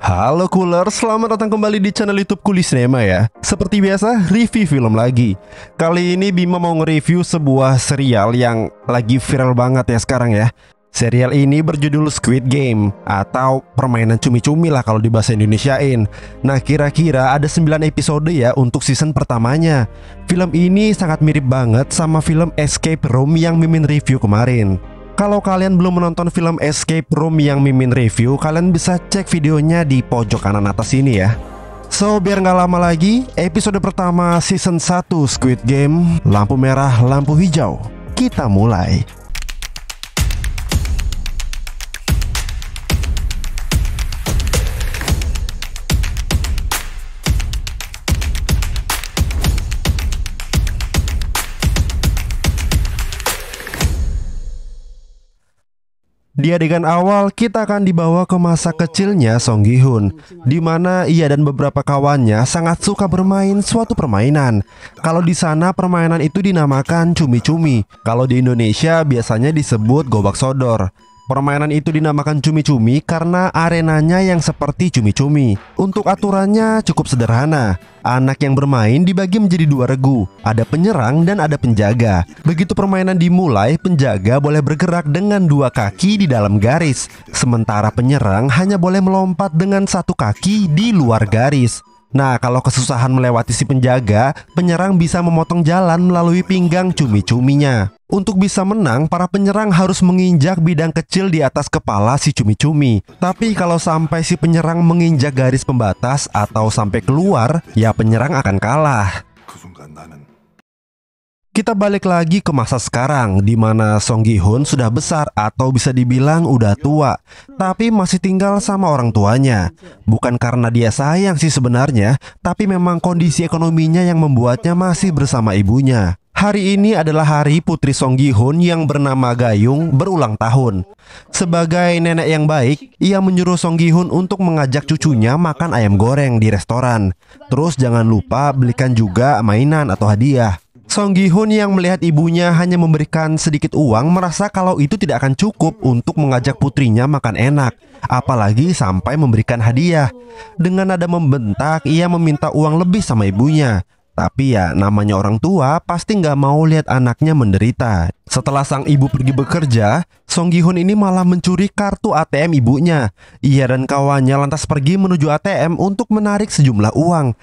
Halo Cooler, selamat datang kembali di channel YouTube Kulisinema ya. Seperti biasa, review film lagi. Kali ini Bima mau nge-review sebuah serial yang lagi viral banget ya sekarang ya. Serial ini berjudul Squid Game atau permainan cumi-cumi lah kalau di bahasa Indonesiain. Nah, kira-kira ada 9 episode ya untuk season pertamanya. Film ini sangat mirip banget sama film Escape Room yang Mimin review kemarin. Kalau kalian belum menonton film Escape Room yang Mimin review, kalian bisa cek videonya di pojok kanan atas ini ya. So, biar nggak lama lagi, episode pertama season 1 Squid Game, lampu merah, lampu hijau. Kita mulai. Di adegan awal, kita akan dibawa ke masa kecilnya Song Gi-hun, di mana ia dan beberapa kawannya sangat suka bermain suatu permainan. Kalau di sana permainan itu dinamakan cumi-cumi. Kalau di Indonesia biasanya disebut gobak sodor. Permainan itu dinamakan cumi-cumi karena arenanya yang seperti cumi-cumi. Untuk aturannya cukup sederhana. Anak yang bermain dibagi menjadi dua regu. Ada penyerang dan ada penjaga. Begitu permainan dimulai, penjaga boleh bergerak dengan dua kaki di dalam garis. Sementara penyerang hanya boleh melompat dengan satu kaki di luar garis. Nah, kalau kesusahan melewati si penjaga, penyerang bisa memotong jalan melalui pinggang cumi-cuminya. Untuk bisa menang, para penyerang harus menginjak bidang kecil di atas kepala si cumi-cumi. Tapi kalau sampai si penyerang menginjak garis pembatas atau sampai keluar, ya penyerang akan kalah. Kita balik lagi ke masa sekarang, di mana Song Gi-hun sudah besar atau bisa dibilang udah tua, tapi masih tinggal sama orang tuanya. Bukan karena dia sayang sih sebenarnya, tapi memang kondisi ekonominya yang membuatnya masih bersama ibunya. Hari ini adalah hari putri Song Gi-hun yang bernama Gayung berulang tahun. Sebagai nenek yang baik, ia menyuruh Song Gi-hun untuk mengajak cucunya makan ayam goreng di restoran. Terus jangan lupa belikan juga mainan atau hadiah. Song Gi-hun yang melihat ibunya hanya memberikan sedikit uang merasa kalau itu tidak akan cukup untuk mengajak putrinya makan enak, apalagi sampai memberikan hadiah. Dengan nada membentak, ia meminta uang lebih sama ibunya. Tapi ya namanya orang tua pasti nggak mau lihat anaknya menderita. Setelah sang ibu pergi bekerja, Song Gi-hun ini malah mencuri kartu ATM ibunya. Ia dan kawannya lantas pergi menuju ATM untuk menarik sejumlah uang.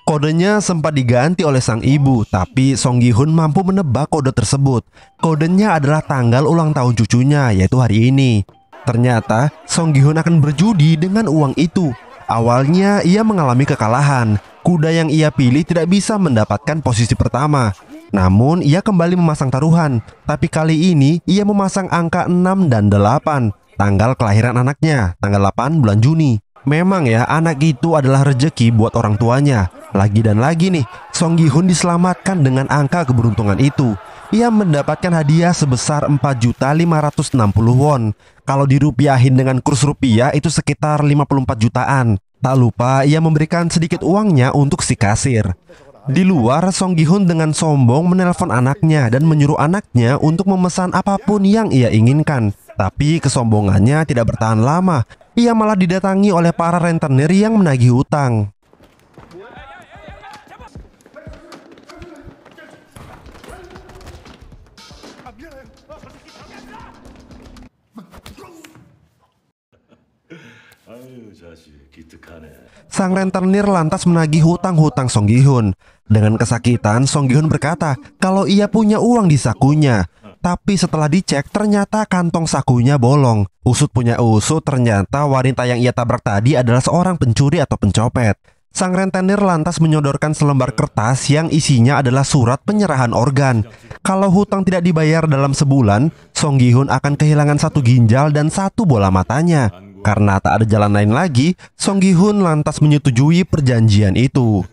Kodenya sempat diganti oleh sang ibu, tapi Song Gi-hun mampu menebak kode tersebut. Kodenya adalah tanggal ulang tahun cucunya, yaitu hari ini. Ternyata Song Gi-hun akan berjudi dengan uang itu. Awalnya ia mengalami kekalahan. Kuda yang ia pilih tidak bisa mendapatkan posisi pertama. Namun ia kembali memasang taruhan. Tapi kali ini ia memasang angka 6 dan 8. Tanggal kelahiran anaknya, tanggal 8 bulan Juni. Memang ya, anak itu adalah rejeki buat orang tuanya. Lagi dan lagi nih, Song Gi-hun diselamatkan dengan angka keberuntungan itu. Ia mendapatkan hadiah sebesar 4.560 won. Kalau dirupiahin dengan kurs rupiah itu sekitar 54 jutaan. Tak lupa ia memberikan sedikit uangnya untuk si kasir. Di luar, Song Gi-hun dengan sombong menelpon anaknya dan menyuruh anaknya untuk memesan apapun yang ia inginkan. Tapi kesombongannya tidak bertahan lama. Ia malah didatangi oleh para rentenir yang menagih hutang. Sang rentenir lantas menagih hutang-hutang Song Gi-hun. Dengan kesakitan, Song Gi-hun berkata kalau ia punya uang di sakunya. Tapi setelah dicek, ternyata kantong sakunya bolong. Usut punya usut, ternyata wanita yang ia tabrak tadi adalah seorang pencuri atau pencopet. Sang rentenir lantas menyodorkan selembar kertas yang isinya adalah surat penyerahan organ. Kalau hutang tidak dibayar dalam sebulan, Song Gi-hun akan kehilangan satu ginjal dan satu bola matanya. Karena tak ada jalan lain lagi, Song Gi-hun lantas menyetujui perjanjian itu.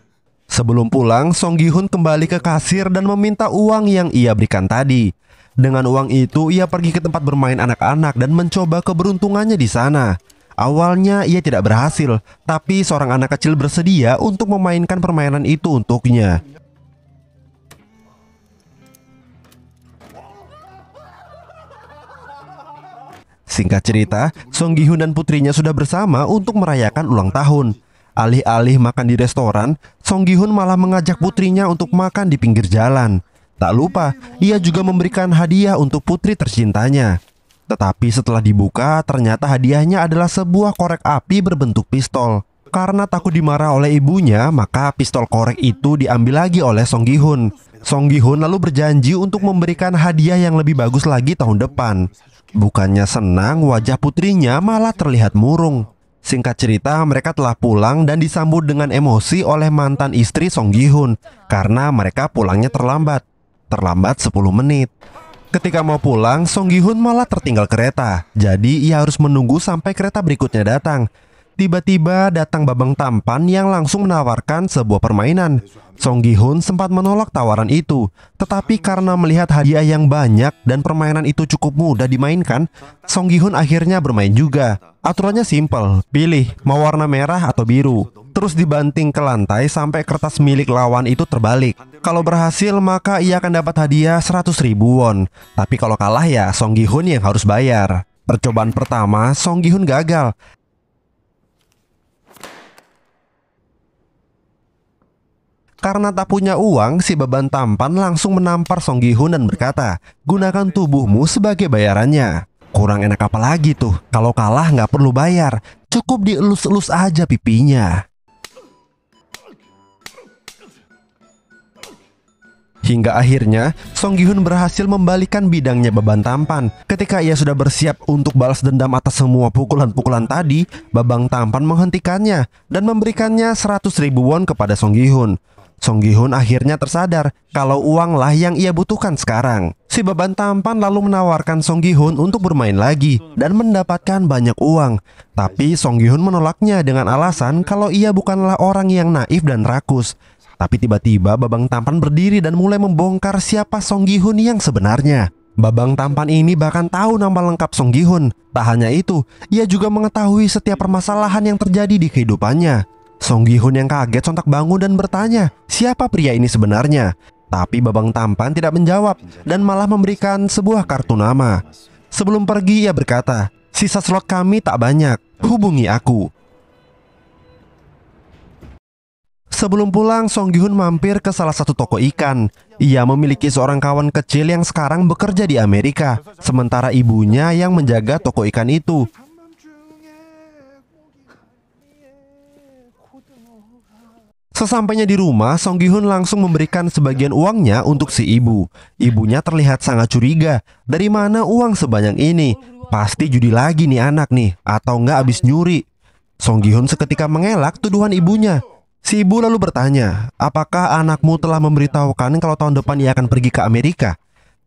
Sebelum pulang, Song Gi-hun kembali ke kasir dan meminta uang yang ia berikan tadi. Dengan uang itu, ia pergi ke tempat bermain anak-anak dan mencoba keberuntungannya di sana. Awalnya ia tidak berhasil, tapi seorang anak kecil bersedia untuk memainkan permainan itu untuknya. Singkat cerita, Song Gi Hun dan putrinya sudah bersama untuk merayakan ulang tahun. Alih-alih makan di restoran, Song Gi Hun malah mengajak putrinya untuk makan di pinggir jalan. Tak lupa, ia juga memberikan hadiah untuk putri tercintanya. Tetapi setelah dibuka, ternyata hadiahnya adalah sebuah korek api berbentuk pistol. Karena takut dimarah oleh ibunya, maka pistol korek itu diambil lagi oleh Song Gi Hun. Song Gi Hun lalu berjanji untuk memberikan hadiah yang lebih bagus lagi tahun depan. Bukannya senang, wajah putrinya malah terlihat murung. Singkat cerita, mereka telah pulang dan disambut dengan emosi oleh mantan istri Song Gi Hun karena mereka pulangnya terlambat 10 menit. Ketika mau pulang, Song Gi Hun malah tertinggal kereta. Jadi ia harus menunggu sampai kereta berikutnya datang. Tiba-tiba datang Babang Tampan yang langsung menawarkan sebuah permainan. Song Gi Hun sempat menolak tawaran itu, tetapi karena melihat hadiah yang banyak dan permainan itu cukup mudah dimainkan, Song Gi Hun akhirnya bermain juga. Aturannya simpel, pilih mau warna merah atau biru. Terus dibanting ke lantai sampai kertas milik lawan itu terbalik. Kalau berhasil maka ia akan dapat hadiah 100.000 won. Tapi kalau kalah ya Song Gi Hun yang harus bayar. Percobaan pertama Song Gi Hun gagal. Karena tak punya uang, si Babang Tampan langsung menampar Song Gi Hun dan berkata, gunakan tubuhmu sebagai bayarannya. Kurang enak apa lagi tuh, kalau kalah nggak perlu bayar, cukup dielus-elus aja pipinya. Hingga akhirnya, Song Gi Hun berhasil membalikan bidangnya Babang Tampan. Ketika ia sudah bersiap untuk balas dendam atas semua pukulan-pukulan tadi, Babang Tampan menghentikannya dan memberikannya 100.000 won kepada Song Gi Hun. Song Gi Hun akhirnya tersadar kalau uanglah yang ia butuhkan sekarang. Si Babang Tampan lalu menawarkan Song Gi Hun untuk bermain lagi dan mendapatkan banyak uang. Tapi Song Gi Hun menolaknya dengan alasan kalau ia bukanlah orang yang naif dan rakus. Tapi tiba-tiba Babang Tampan berdiri dan mulai membongkar siapa Song Gi Hun yang sebenarnya. Babang Tampan ini bahkan tahu nama lengkap Song Gi Hun. Tak hanya itu, ia juga mengetahui setiap permasalahan yang terjadi di kehidupannya. Song Gi Hun yang kaget sontak bangun dan bertanya, siapa pria ini sebenarnya? Tapi Babang Tampan tidak menjawab dan malah memberikan sebuah kartu nama. Sebelum pergi ia berkata, sisa slot kami tak banyak, hubungi aku. Sebelum pulang, Song Gi Hun mampir ke salah satu toko ikan. Ia memiliki seorang kawan kecil yang sekarang bekerja di Amerika, sementara ibunya yang menjaga toko ikan itu. Sesampainya di rumah, Song Gi Hun langsung memberikan sebagian uangnya untuk si ibu. Ibunya terlihat sangat curiga. Dari mana uang sebanyak ini? Pasti judi lagi nih anak nih, atau nggak habis nyuri. Song Gi Hun seketika mengelak tuduhan ibunya. Si ibu lalu bertanya, apakah anakmu telah memberitahukan kalau tahun depan ia akan pergi ke Amerika?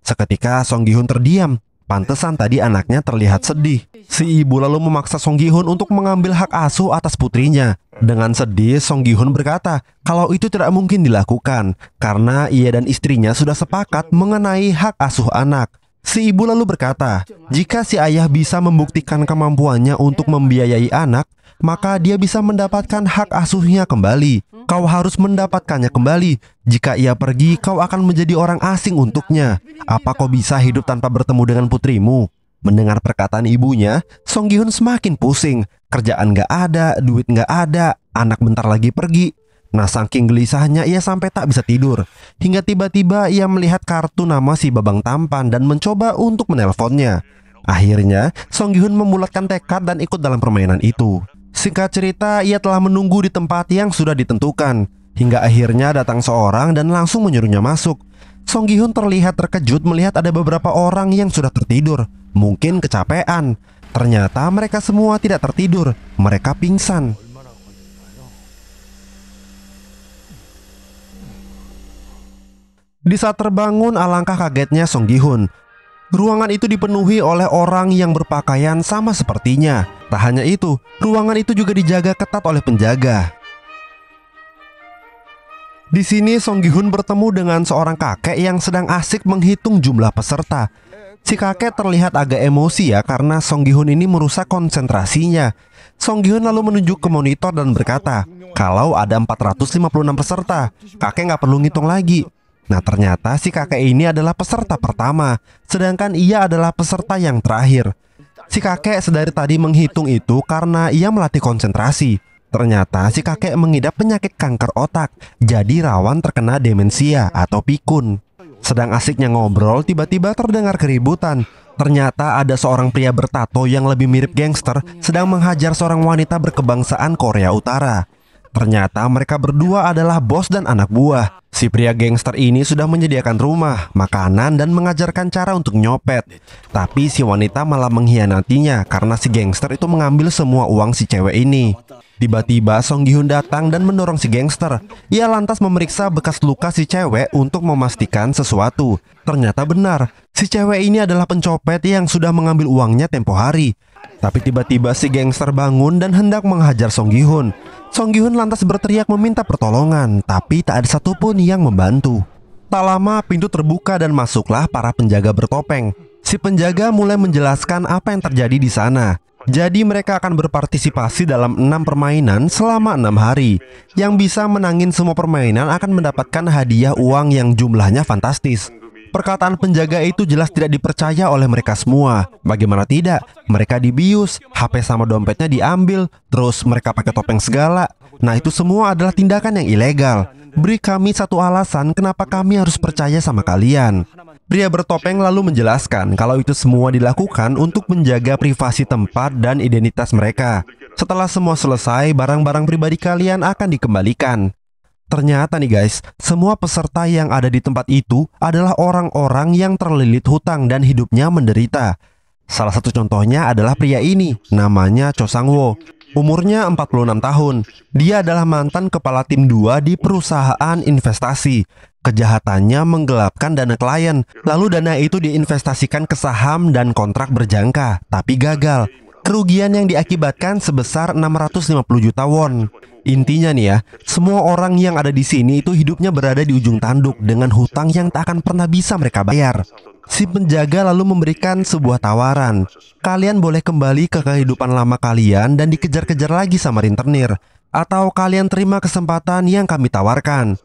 Seketika Song Gi Hun terdiam. Pantesan tadi anaknya terlihat sedih. Si ibu lalu memaksa Song Gi Hun untuk mengambil hak asuh atas putrinya. Dengan sedih, Song Gi Hun berkata kalau itu tidak mungkin dilakukan karena ia dan istrinya sudah sepakat mengenai hak asuh anak. Si ibu lalu berkata, jika si ayah bisa membuktikan kemampuannya untuk membiayai anak, maka dia bisa mendapatkan hak asuhnya kembali. Kau harus mendapatkannya kembali. Jika ia pergi, kau akan menjadi orang asing untuknya. Apa kau bisa hidup tanpa bertemu dengan putrimu? Mendengar perkataan ibunya, Song Gi Hun semakin pusing. Kerjaan gak ada, duit gak ada, anak bentar lagi pergi. Nah, saking gelisahnya ia sampai tak bisa tidur. Hingga tiba-tiba ia melihat kartu nama si Babang Tampan dan mencoba untuk menelponnya. Akhirnya, Song Gi Hun membulatkan tekad dan ikut dalam permainan itu. Singkat cerita, ia telah menunggu di tempat yang sudah ditentukan. Hingga akhirnya datang seorang dan langsung menyuruhnya masuk. Song Gi Hun terlihat terkejut melihat ada beberapa orang yang sudah tertidur. Mungkin kecapean. Ternyata mereka semua tidak tertidur. Mereka pingsan. Di saat terbangun, alangkah kagetnya Song Gi Hun. Ruangan itu dipenuhi oleh orang yang berpakaian sama sepertinya. Tak hanya itu, ruangan itu juga dijaga ketat oleh penjaga. Di sini Song Gi Hun bertemu dengan seorang kakek yang sedang asik menghitung jumlah peserta. Si kakek terlihat agak emosi ya karena Song Gi Hun ini merusak konsentrasinya. Song Gi Hun lalu menunjuk ke monitor dan berkata, kalau ada 456 peserta, kakek nggak perlu ngitung lagi. Nah, ternyata si kakek ini adalah peserta pertama, sedangkan ia adalah peserta yang terakhir. Si Si kakek sedari tadi menghitung itu karena ia melatih konsentrasi. Ternyata si kakek mengidap penyakit kanker otak, jadi rawan terkena demensia atau pikun. Sedang asiknya ngobrol, tiba-tiba terdengar keributan. Ternyata ada seorang pria bertato yang lebih mirip gangster sedang menghajar seorang wanita berkebangsaan Korea Utara. Ternyata mereka berdua adalah bos dan anak buah. Si pria gangster ini sudah menyediakan rumah, makanan, dan mengajarkan cara untuk nyopet. Tapi si wanita malah mengkhianatinya karena si gangster itu mengambil semua uang si cewek ini. Tiba-tiba Song Gi-hun datang dan mendorong si gangster. Ia lantas memeriksa bekas luka si cewek untuk memastikan sesuatu. Ternyata benar, si cewek ini adalah pencopet yang sudah mengambil uangnya tempo hari. Tapi tiba-tiba si gangster bangun dan hendak menghajar Song Gi-hun. Song Gi-hun lantas berteriak meminta pertolongan, tapi tak ada satupun yang membantu. Tak lama pintu terbuka dan masuklah para penjaga bertopeng. Si penjaga mulai menjelaskan apa yang terjadi di sana. Jadi mereka akan berpartisipasi dalam 6 permainan selama 6 hari. Yang bisa menangin semua permainan akan mendapatkan hadiah uang yang jumlahnya fantastis. Perkataan penjaga itu jelas tidak dipercaya oleh mereka semua. Bagaimana tidak? Mereka dibius, HP sama dompetnya diambil, terus mereka pakai topeng segala. Nah, itu semua adalah tindakan yang ilegal. Beri kami satu alasan kenapa kami harus percaya sama kalian. Pria bertopeng lalu menjelaskan kalau itu semua dilakukan untuk menjaga privasi tempat dan identitas mereka. Setelah semua selesai, barang-barang pribadi kalian akan dikembalikan. Ternyata nih guys, semua peserta yang ada di tempat itu adalah orang-orang yang terlilit hutang dan hidupnya menderita. Salah satu contohnya adalah pria ini, namanya Cho Sang-woo. Umurnya 46 tahun. Dia adalah mantan kepala tim 2 di perusahaan investasi. Kejahatannya menggelapkan dana klien, lalu dana itu diinvestasikan ke saham dan kontrak berjangka, tapi gagal. Kerugian yang diakibatkan sebesar 650 juta won. Intinya nih ya, semua orang yang ada di sini itu hidupnya berada di ujung tanduk dengan hutang yang tak akan pernah bisa mereka bayar. Si penjaga lalu memberikan sebuah tawaran. Kalian boleh kembali ke kehidupan lama kalian dan dikejar-kejar lagi sama rentenir. Atau kalian terima kesempatan yang kami tawarkan.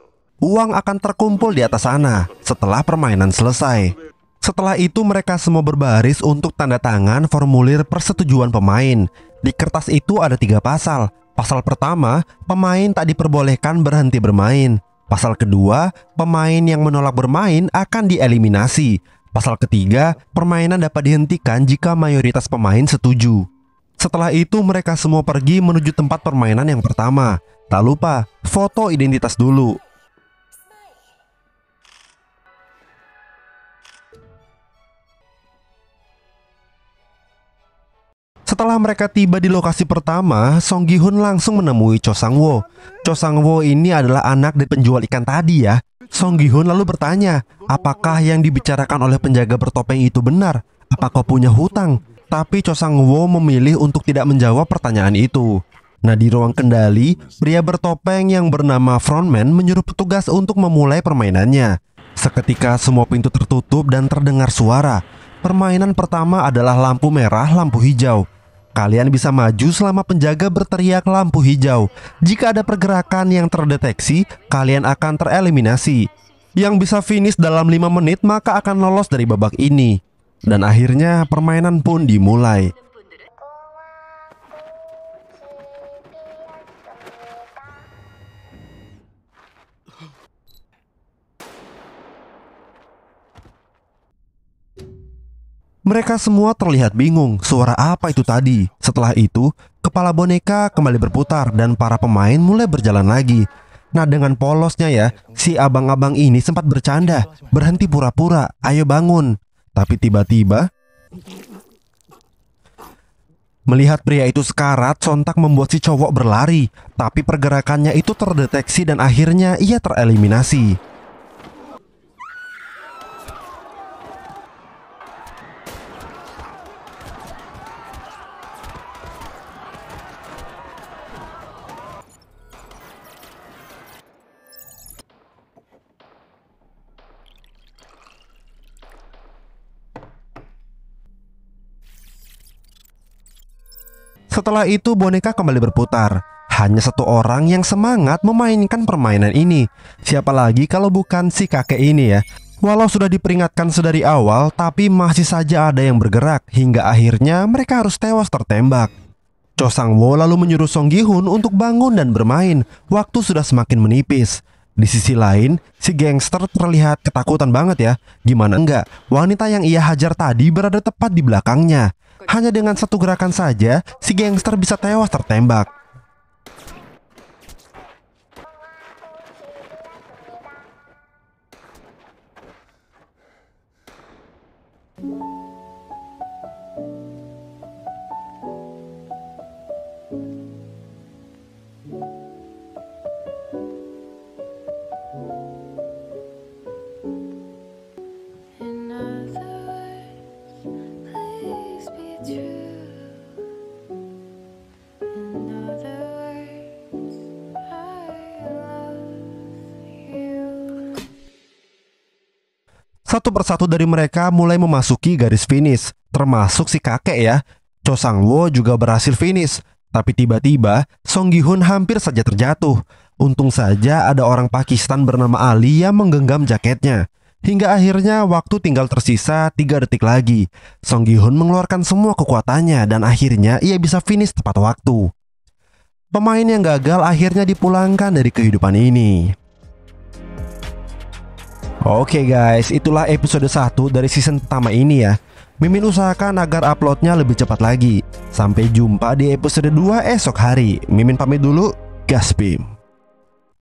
Uang akan terkumpul di atas sana setelah permainan selesai. Setelah itu mereka semua berbaris untuk tanda tangan formulir persetujuan pemain. Di kertas itu ada 3 pasal. Pasal pertama, pemain tak diperbolehkan berhenti bermain. Pasal kedua, pemain yang menolak bermain akan dieliminasi. Pasal ketiga, permainan dapat dihentikan jika mayoritas pemain setuju. Setelah itu mereka semua pergi menuju tempat permainan yang pertama. Tak lupa, foto identitas dulu. Setelah mereka tiba di lokasi pertama, Song Gi-hun langsung menemui Cho Sang-woo. Cho Sang-woo ini adalah anak dari penjual ikan tadi ya. Song Gi-hun lalu bertanya, apakah yang dibicarakan oleh penjaga bertopeng itu benar? Apa kau punya hutang? Tapi Cho Sang-woo memilih untuk tidak menjawab pertanyaan itu. Nah, di ruang kendali, pria bertopeng yang bernama Frontman menyuruh petugas untuk memulai permainannya. Seketika semua pintu tertutup dan terdengar suara. Permainan pertama adalah lampu merah, lampu hijau. Kalian bisa maju selama penjaga berteriak lampu hijau. Jika ada pergerakan yang terdeteksi, kalian akan tereliminasi. Yang bisa finish dalam 5 menit maka akan lolos dari babak ini. Dan akhirnya permainan pun dimulai. Mereka semua terlihat bingung, suara apa itu tadi? Setelah itu, kepala boneka kembali berputar dan para pemain mulai berjalan lagi. Nah, dengan polosnya ya, si abang-abang ini sempat bercanda, berhenti pura-pura, ayo bangun. Tapi tiba-tiba, melihat pria itu sekarat, sontak membuat si cowok berlari. Tapi pergerakannya itu terdeteksi dan akhirnya ia tereliminasi. Setelah itu boneka kembali berputar. Hanya satu orang yang semangat memainkan permainan ini. Siapa lagi kalau bukan si kakek ini ya. Walau sudah diperingatkan sedari awal, tapi masih saja ada yang bergerak hingga akhirnya mereka harus tewas tertembak. Cho Sang-woo lalu menyuruh Song Gi-hun untuk bangun dan bermain. Waktu sudah semakin menipis. Di sisi lain, si gangster terlihat ketakutan banget ya. Gimana enggak, wanita yang ia hajar tadi berada tepat di belakangnya. Hanya dengan satu gerakan saja, si gangster bisa tewas tertembak. Satu persatu dari mereka mulai memasuki garis finish, termasuk si kakek ya. Cho Sang-woo juga berhasil finish, tapi tiba-tiba Song Gi-hun hampir saja terjatuh. Untung saja ada orang Pakistan bernama Ali yang menggenggam jaketnya. Hingga akhirnya waktu tinggal tersisa 3 detik lagi. Song Gi-hun mengeluarkan semua kekuatannya dan akhirnya ia bisa finish tepat waktu. Pemain yang gagal akhirnya dipulangkan dari kehidupan ini. Oke guys, itulah episode 1 dari season pertama ini ya. Mimin usahakan agar uploadnya lebih cepat lagi. Sampai jumpa di episode 2 esok hari. Mimin pamit dulu, gaspim.